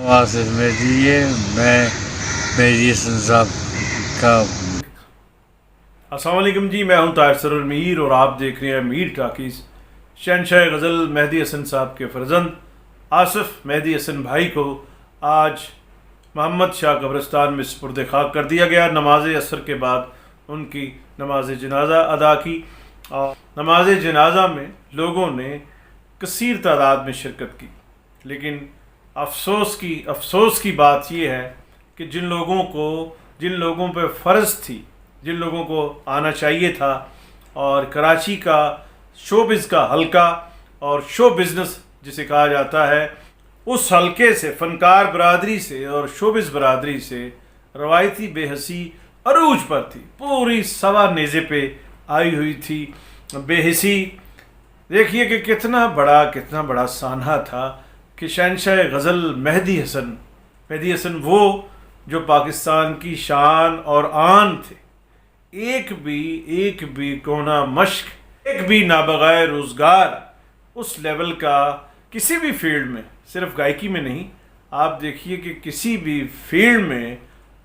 آصف مہدی ہے، میں مہدی حسن صاحب کا السلام علیکم جی، میں ہوں طاہر میر اور آپ دیکھ رہے ہیں میر ٹاکیز۔ شہنشاہ غزل مہدی حسن صاحب کے فرزند آصف مہدی حسن بھائی کو آج محمد شاہ قبرستان میں سپرد خاک کر دیا گیا۔ نماز عصر کے بعد ان کی نماز جنازہ ادا کی اور نماز جنازہ میں لوگوں نے کثیر تعداد میں شرکت کی، لیکن افسوس کی بات یہ ہے کہ جن لوگوں پہ فرض تھی، جن لوگوں کو آنا چاہیے تھا، اور کراچی کا شوبز کا حلقہ اور شو بزنس جسے کہا جاتا ہے، اس حلقے سے، فنکار برادری سے اور شوبز برادری سے روایتی بے حسی عروج پر تھی، پوری سوا نیزے پہ آئی ہوئی تھی بے حسی۔ دیکھیے کہ کتنا بڑا سانحہ تھا کہ شہنشاہ غزل مہدی حسن وہ جو پاکستان کی شان اور آن تھے، ایک بھی کونا مشق، ایک بھی نابغہ روزگار اس لیول کا کسی بھی فیلڈ میں، صرف گائیکی میں نہیں، آپ دیکھیے کہ کسی بھی فیلڈ میں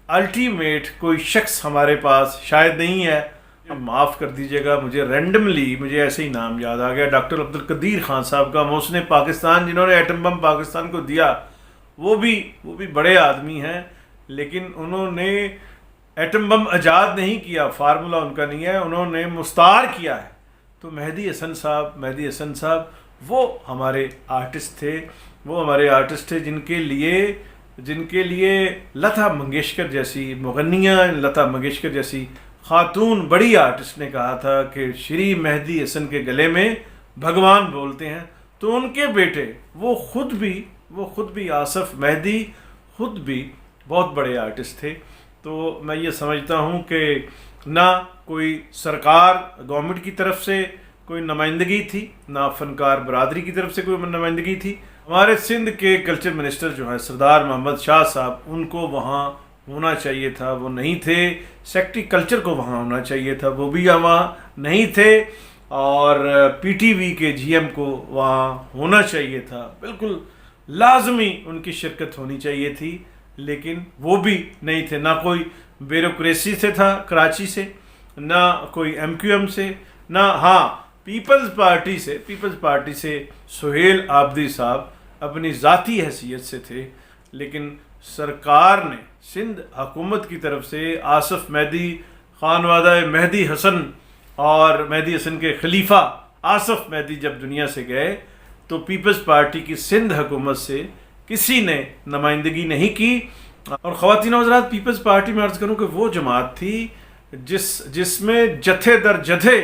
الٹیمیٹ کوئی شخص ہمارے پاس شاید نہیں ہے۔ معاف کر دیجیے گا، مجھے ایسے ہی نام یاد آ گیا، ڈاکٹر عبدالقدیر خان صاحب کا، محسن پاکستان، جنہوں نے ایٹم بم پاکستان کو دیا۔ وہ بھی بڑے آدمی ہیں، لیکن انہوں نے ایٹم بم ایجاد نہیں کیا، فارمولا ان کا نہیں ہے، انہوں نے مستعار کیا ہے۔ تو مہدی حسن صاحب وہ ہمارے آرٹسٹ تھے، جن کے لیے لتا منگیشکر جیسی مغنیاں، لتا منگیشکر جیسی خاتون بڑی آرٹسٹ نے کہا تھا کہ شری مہدی حسن کے گلے میں بھگوان بولتے ہیں۔ تو ان کے بیٹے وہ خود بھی آصف مہدی خود بھی بہت بڑے آرٹسٹ تھے۔ تو میں یہ سمجھتا ہوں کہ نہ کوئی سرکار گورنمنٹ کی طرف سے کوئی نمائندگی تھی، نہ فنکار برادری کی طرف سے کوئی نمائندگی تھی۔ ہمارے سندھ کے کلچر منسٹر جو ہیں سردار محمد شاہ صاحب، ان کو وہاں ہونا چاہیے تھا، وہ نہیں تھے۔ سیکٹری کلچر کو وہاں ہونا چاہیے تھا، وہ بھی وہاں نہیں تھے۔ اور پی ٹی وی کے جی ایم کو وہاں ہونا چاہیے تھا، بالکل لازمی ان کی شرکت ہونی چاہیے تھی، لیکن وہ بھی نہیں تھے۔ نہ کوئی بیوروکریسی سے تھا کراچی سے، نہ کوئی ایم کیو ایم سے، نہ پیپلز پارٹی سے سہیل عابدی صاحب اپنی ذاتی حیثیت سے تھے، لیکن سرکار نے، سندھ حکومت کی طرف سے آصف مہدی، خانوادہ مہدی حسن اور مہدی حسن کے خلیفہ آصف مہدی جب دنیا سے گئے تو پیپلز پارٹی کی سندھ حکومت سے کسی نے نمائندگی نہیں کی۔ اور خواتین و حضرات، پیپلز پارٹی میں عرض کروں کہ وہ جماعت تھی جس میں جتھے در جتھے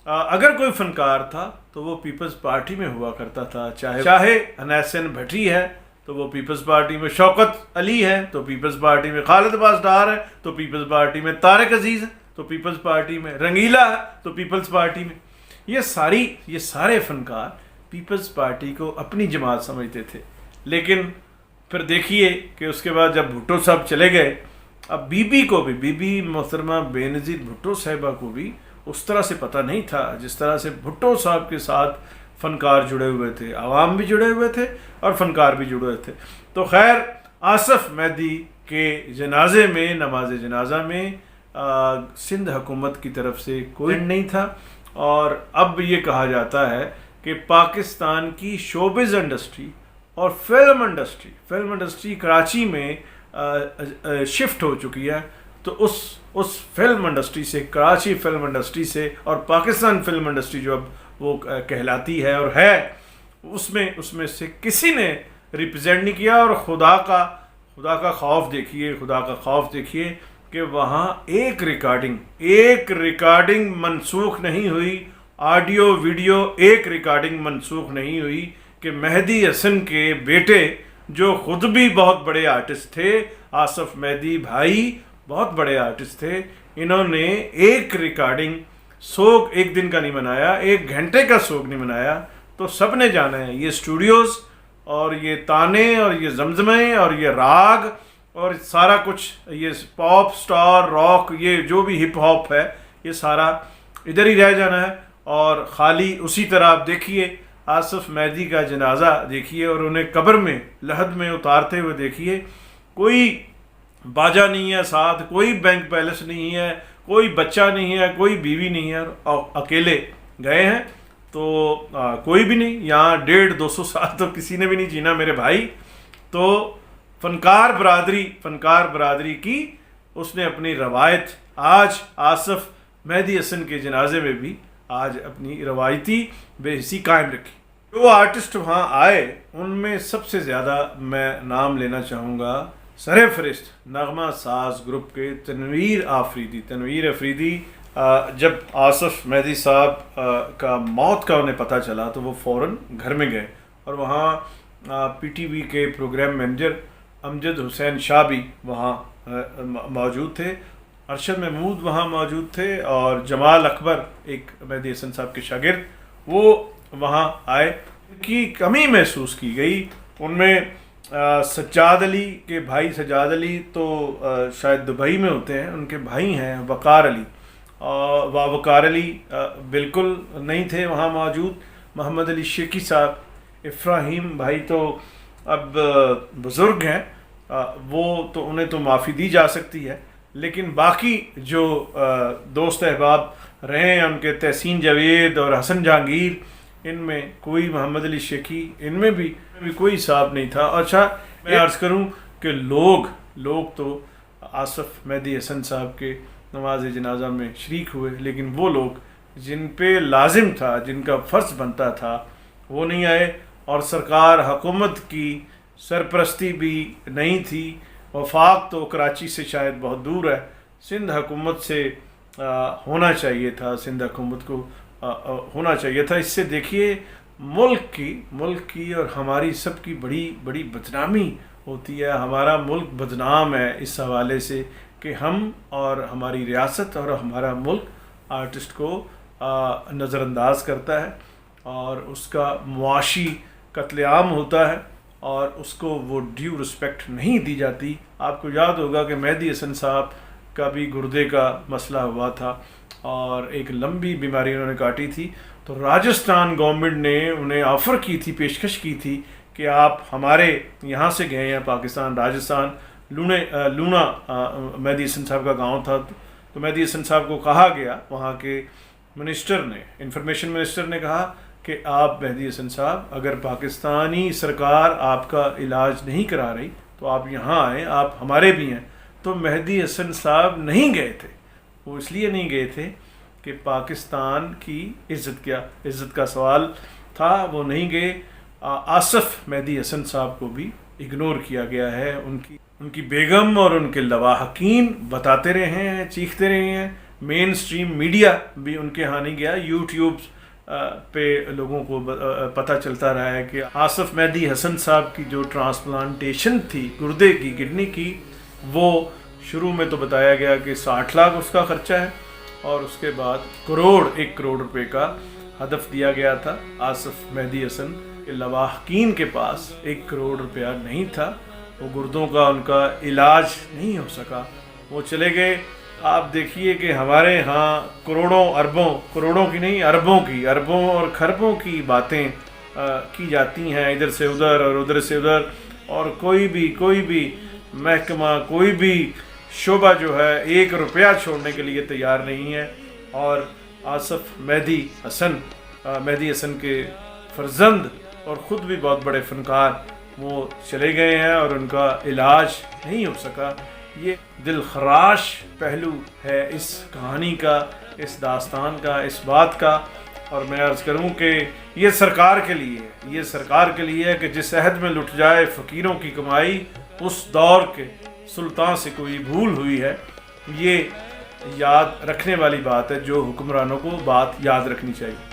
اگر کوئی فنکار تھا تو وہ پیپلز پارٹی میں ہوا کرتا تھا، چاہے حسین بھٹی ہے تو وہ پیپلز پارٹی میں، شوکت علی ہے تو پیپلز پارٹی میں، خالد عباس ڈار ہے تو پیپلز پارٹی میں، طارق عزیز ہے تو پیپلز پارٹی میں، رنگیلا ہے تو پیپلز پارٹی میں۔ یہ سارے فنکار پیپلز پارٹی کو اپنی جماعت سمجھتے تھے۔ لیکن پھر دیکھیے کہ اس کے بعد جب بھٹو صاحب چلے گئے، اب بی بی محترمہ بے نظیر بھٹو صاحبہ کو بھی اس طرح سے پتہ نہیں تھا جس طرح سے بھٹو صاحب کے ساتھ فنکار جڑے ہوئے تھے، عوام بھی جڑے ہوئے تھے اور فنکار بھی جڑے ہوئے تھے۔ تو خیر، آصف مہدی کے جنازے میں، نماز جنازہ میں سندھ حکومت کی طرف سے کوئی نہیں تھا۔ اور اب یہ کہا جاتا ہے کہ پاکستان کی شوبز انڈسٹری اور فلم انڈسٹری کراچی میں شفٹ ہو چکی ہے۔ تو اس فلم انڈسٹری سے، کراچی فلم انڈسٹری سے اور پاکستان فلم انڈسٹری جو اب وہ کہلاتی ہے اور ہے، اس میں سے کسی نے ریپرزینٹ نہیں کیا۔ اور خدا کا خوف دیکھیے کہ وہاں ایک ریکارڈنگ منسوخ نہیں ہوئی، آڈیو ویڈیو ایک ریکارڈنگ منسوخ نہیں ہوئی کہ مہدی حسن کے بیٹے جو خود بھی بہت بڑے آرٹسٹ تھے، آصف مہدی بھائی بہت بڑے آرٹسٹ تھے، انہوں نے ایک ریکارڈنگ سوگ ایک دن کا نہیں منایا، ایک گھنٹے کا سوگ نہیں منایا۔ تو سب نے جانا ہے یہ اسٹوڈیوز اور یہ تانے اور یہ زمزمے اور یہ راگ اور سارا کچھ، یہ پاپ سٹار راک، یہ جو بھی ہپ ہاپ ہے، یہ سارا ادھر ہی رہ جانا ہے۔ اور خالی اسی طرح آپ دیکھیے آصف مہدی کا جنازہ دیکھیے اور انہیں قبر میں لحد میں اتارتے ہوئے دیکھیے. کوئی باجا نہیں ہے ساتھ، کوئی بینک بیلنس نہیں ہے، کوئی بچہ نہیں ہے، کوئی بیوی نہیں ہے، اور اکیلے گئے ہیں. تو کوئی بھی نہیں، یہاں 150-200 سال تو کسی نے بھی نہیں جینا میرے بھائی. تو فنکار برادری کی اس نے اپنی روایت آج آصف مہدی حسن کے جنازے میں بھی آج اپنی روایتی بے حسی قائم رکھی. جو آرٹسٹ وہاں آئے ان میں سب سے زیادہ میں نام لینا چاہوں گا سر فہرست نغمہ ساز گروپ کے تنویر افریدی. جب آصف مہدی صاحب کا موت کا انہیں پتہ چلا تو وہ فوراً گھر میں گئے، اور وہاں پی ٹی وی کے پروگرام مینیجر امجد حسین شاہ بھی وہاں موجود تھے، ارشد محمود وہاں موجود تھے، اور جمال اکبر ایک مہدی حسن صاحب کے شاگرد وہ وہاں آئے. ان کی کمی محسوس کی گئی. ان میں سجاد علی کے بھائی، سجاد علی تو شاید دبئی میں ہوتے ہیں، ان کے بھائی ہیں وقار علی، وقار علی بالکل نہیں تھے وہاں موجود. محمد علی شیخی صاحب، افراہیم بھائی تو اب بزرگ ہیں، وہ تو انہیں تو معافی دی جا سکتی ہے، لیکن باقی جو دوست احباب رہے ہیں ان کے تحسین جاوید اور حسن جہانگیر، ان میں کوئی، محمد علی شیخی، ان میں بھی کوئی حساب نہیں تھا. اچھا میں عرض کروں کہ لوگ تو آصف مہدی حسن صاحب کے نماز جنازہ میں شریک ہوئے، لیکن وہ لوگ جن پہ لازم تھا، جن کا فرض بنتا تھا، وہ نہیں آئے. اور سرکار حکومت کی سرپرستی بھی نہیں تھی. وفاق تو کراچی سے شاید بہت دور ہے، سندھ حکومت سے ہونا چاہیے تھا، سندھ حکومت کو ہونا چاہیے تھا. اس سے دیکھیے ملک کی اور ہماری سب کی بڑی بدنامی ہوتی ہے. ہمارا ملک بدنام ہے اس حوالے سے کہ ہم اور ہماری ریاست اور ہمارا ملک آرٹسٹ کو نظر انداز کرتا ہے، اور اس کا معاشی قتل عام ہوتا ہے، اور اس کو وہ ڈیو رسپیکٹ نہیں دی جاتی. آپ کو یاد ہوگا کہ مہدی حسن صاحب کا بھی گردے کا مسئلہ ہوا تھا، اور ایک لمبی بیماری انہوں نے کاٹی تھی. تو راجستھان گورنمنٹ نے انہیں آفر کی تھی، پیشکش کی تھی کہ آپ ہمارے یہاں سے گئے ہیں پاکستان، راجستھان لونا مہدی حسن صاحب کا گاؤں تھا. تو مہدی حسن صاحب کو کہا گیا، وہاں کے منسٹر نے، انفارمیشن منسٹر نے کہا کہ آپ مہدی حسن صاحب، اگر پاکستانی سرکار آپ کا علاج نہیں کرا رہی تو آپ یہاں آئیں، آپ ہمارے بھی ہیں. تو مہدی حسن صاحب نہیں گئے تھے. وہ اس لیے نہیں گئے تھے کہ پاکستان کی عزت کا سوال تھا، وہ نہیں گئے. آصف مہدی حسن صاحب کو بھی اگنور کیا گیا ہے. ان کی بیگم اور ان کے لواحقین بتاتے رہے ہیں، چیختے رہے ہیں. مین سٹریم میڈیا بھی ان کے ہاں نہیں گیا. یوٹیوب پہ لوگوں کو پتہ چلتا رہا ہے کہ آصف مہدی حسن صاحب کی جو ٹرانسپلانٹیشن تھی گردے کی، کڈنی کی، وہ شروع میں تو بتایا گیا کہ 60 لاکھ اس کا خرچہ ہے، اور اس کے بعد 1 کروڑ روپے کا ہدف دیا گیا تھا. آصف مہدی حسن کے لواحقین کے پاس 1 کروڑ روپیہ نہیں تھا. وہ گردوں کا ان کا علاج نہیں ہو سکا، وہ چلے گئے. آپ دیکھیے کہ ہمارے ہاں کروڑوں کی نہیں، اربوں اور خربوں کی باتیں کی جاتی ہیں، ادھر سے ادھر اور ادھر سے ادھر، اور کوئی بھی محکمہ، کوئی بھی شعبہ جو ہے 1 روپیہ چھوڑنے کے لیے تیار نہیں ہے. اور آصف مہدی حسن کے فرزند اور خود بھی بہت بڑے فنکار وہ چلے گئے ہیں، اور ان کا علاج نہیں ہو سکا. یہ دل خراش پہلو ہے اس کہانی کا، اس داستان کا، اس بات کا. اور میں عرض کروں کہ یہ سرکار کے لیے ہے کہ جس عہد میں لٹ جائے فقیروں کی کمائی، اس دور کے سلطان سے کوئی بھول ہوئی ہے. یہ یاد رکھنے والی بات ہے، جو حکمرانوں کو بات یاد رکھنی چاہیے.